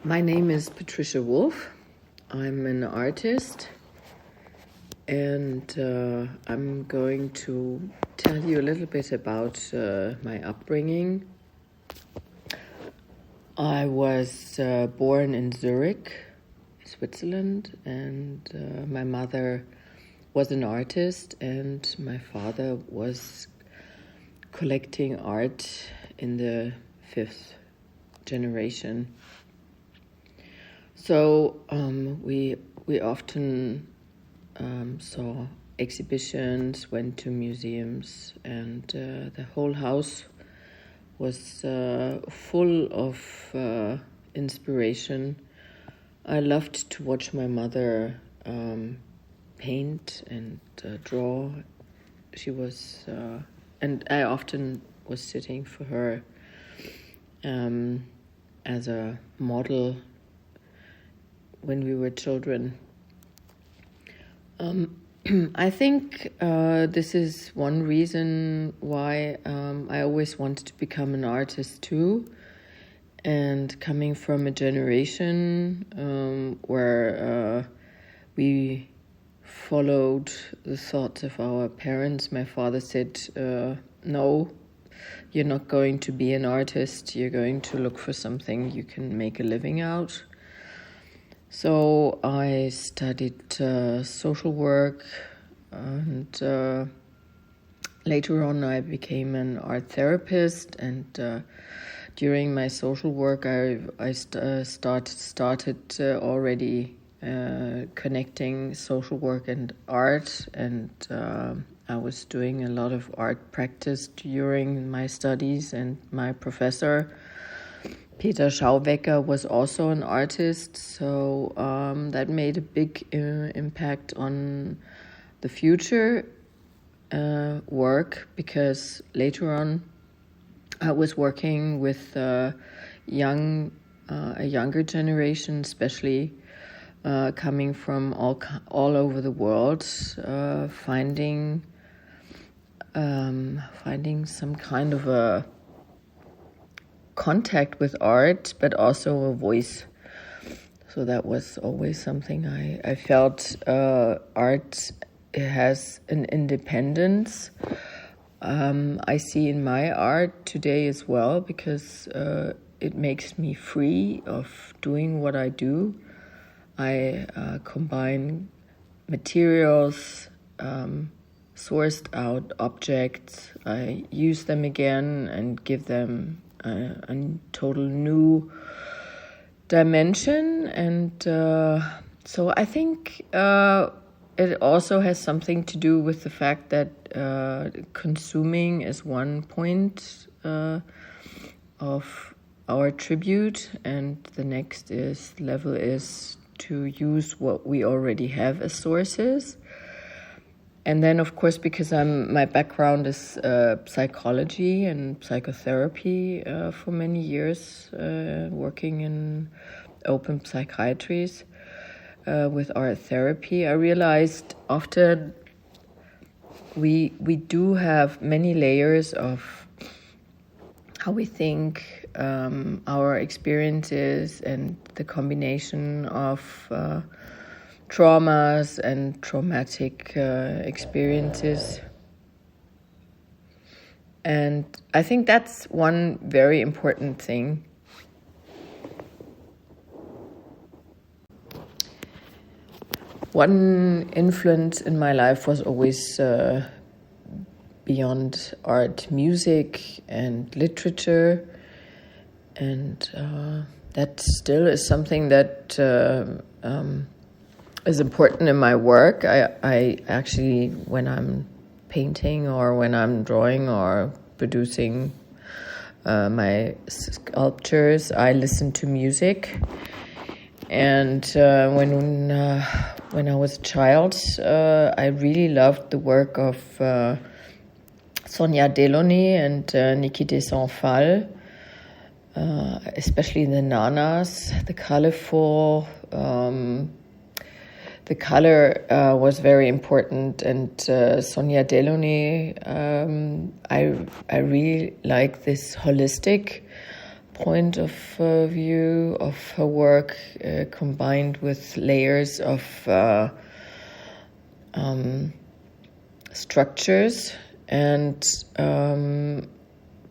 My name is Patricia Wolf. I'm an artist, and I'm going to tell you a little bit about my upbringing. I was born in Zurich, Switzerland, and my mother was an artist, and my father was collecting art in the 5th generation. So we often saw exhibitions, went to museums, and the whole house was full of inspiration. I loved to watch my mother paint and draw. She was, and I often was sitting for her as a model when we were children. I think this is one reason why I always wanted to become an artist too. And coming from a generation where we followed the thoughts of our parents, my father said, no, you're not going to be an artist. You're going to look for something you can make a living out. So I studied social work, and later on I became an art therapist. And during my social work, I started already connecting social work and art, and I was doing a lot of art practice during my studies, and my professor Peter Schauwecker was also an artist, so that made a big impact on the future work, because later on I was working with a younger generation, especially coming from all over the world, finding some kind of a contact with art, but also a voice. So that was always something I felt. Art has an independence. I see in my art today as well, because it makes me free of doing what I do. I combine materials, sourced out objects. I use them again and give them a total new dimension, and so I think it also has something to do with the fact that consuming is one point of our tribute, and the next level is to use what we already have as sources. And then, of course, because my background is psychology and psychotherapy for many years, working in open psychiatries with art therapy, I realized often we do have many layers of how we think, our experiences, and the combination of traumas and traumatic experiences. And I think that's one very important thing. One influence in my life was always beyond art, music and literature. And that still is something that is important in my work. I actually, when I'm painting or when I'm drawing or producing my sculptures, I listen to music. And when I was a child, I really loved the work of Sonia Delaunay and Niki de Saint-Phal, especially the nanas, the colorful. The color was very important, and Sonia Delaunay, I really like this holistic point of view of her work, combined with layers of structures. And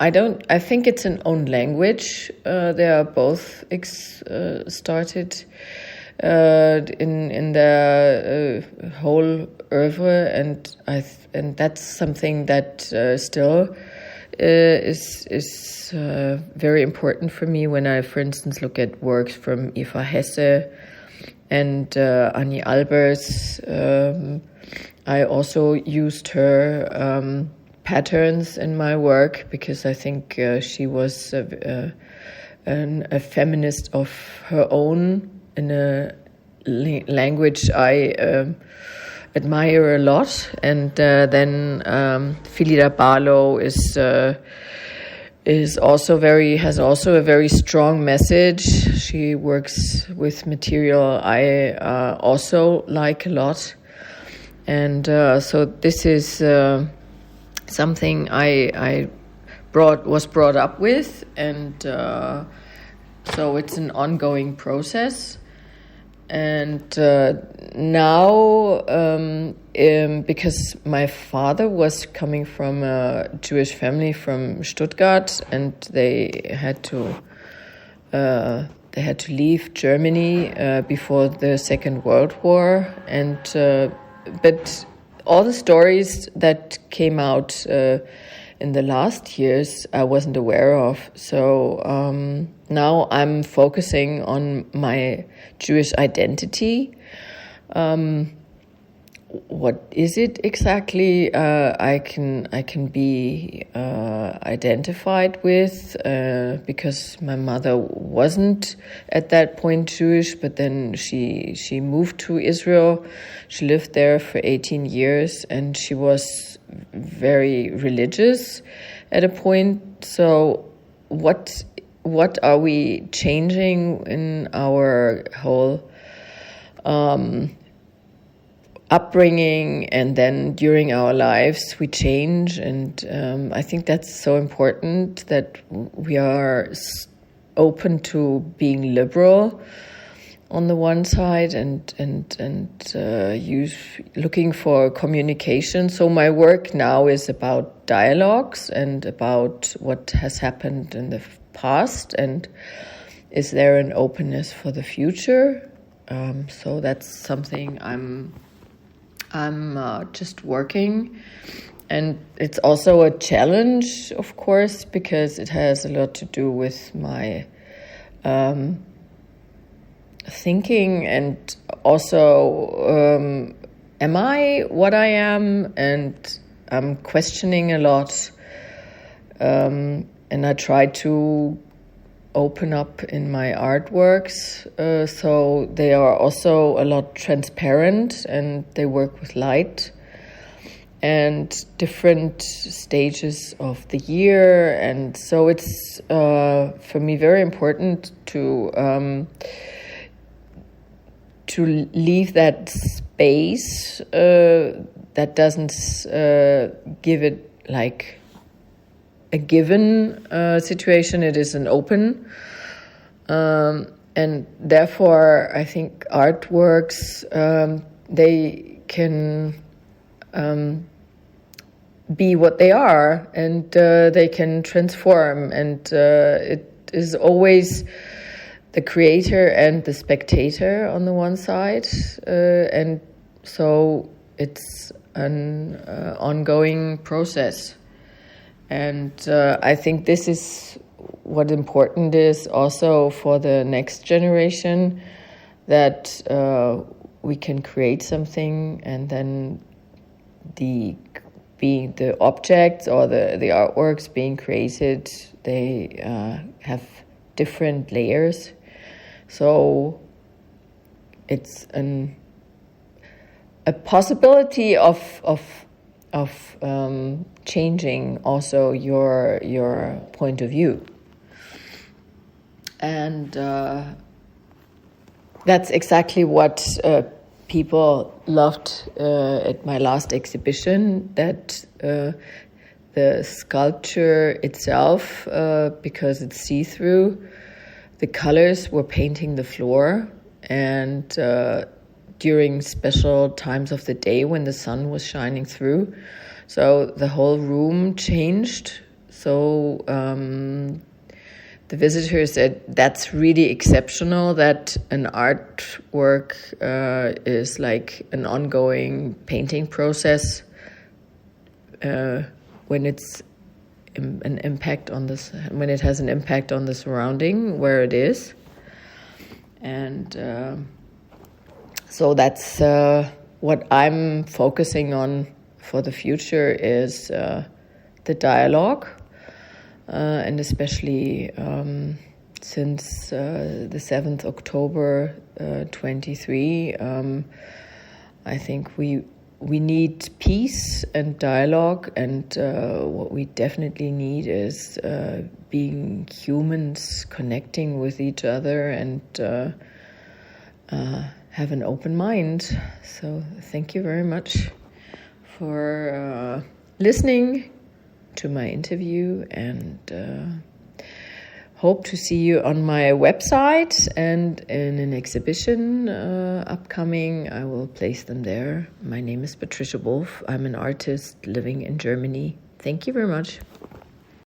I think it's an own language. They are both started in the whole oeuvre, and that's something that still is very important for me when I, for instance, look at works from Eva Hesse and Annie Albers. I also used her patterns in my work because I think she was a feminist of her own in a language I admire a lot. And then Philida Barlow has also a very strong message. She works with material I also like a lot. And so this is something I was brought up with, and so it's an ongoing process. And now, because my father was coming from a Jewish family from Stuttgart, and they had to leave Germany before the Second World War, and but all the stories that came out in the last years I wasn't aware of. So now I'm focusing on my Jewish identity. What is it exactly I can be identified with, because my mother wasn't at that point Jewish, but then she moved to Israel. She lived there for 18 years, and she was very religious at a point. So what are we changing in our whole upbringing, and then during our lives we change, and I think that's so important that we are open to being liberal on the one side, and looking for communication. So my work now is about dialogues and about what has happened in the past, and is there an openness for the future. So that's something I'm just working, and it's also a challenge, of course, because it has a lot to do with my thinking, and also am I what I am, and I'm questioning a lot, and I try to open up in my artworks, so they are also a lot transparent, and they work with light and different stages of the year. And so it's for me very important to leave that space that doesn't give it like a given situation. It is an open, and therefore I think artworks, they can be what they are, and they can transform, and it is always the creator and the spectator on the one side, and so it's an ongoing process. And I think this is what important is also for the next generation, that we can create something, and then the objects or the artworks being created, they have different layers. So it's a possibility of changing also your point of view. And that's exactly what people loved at my last exhibition, that the sculpture itself, because it's see-through, the colors were painting the floor, and during special times of the day when the sun was shining through. So the whole room changed. So the visitor said that's really exceptional, that an artwork is like an ongoing painting process when it's an impact on this, when it has an impact on the surrounding where it is. And so that's what I'm focusing on for the future, is the dialogue, and especially since the 7th October 23, I think we need peace and dialogue, and what we definitely need is being humans, connecting with each other, and have an open mind. So thank you very much for listening to my interview, and hope to see you on my website and in an exhibition upcoming. I will place them there. My name is Patricia Wolf. I'm an artist living in Germany. Thank you very much.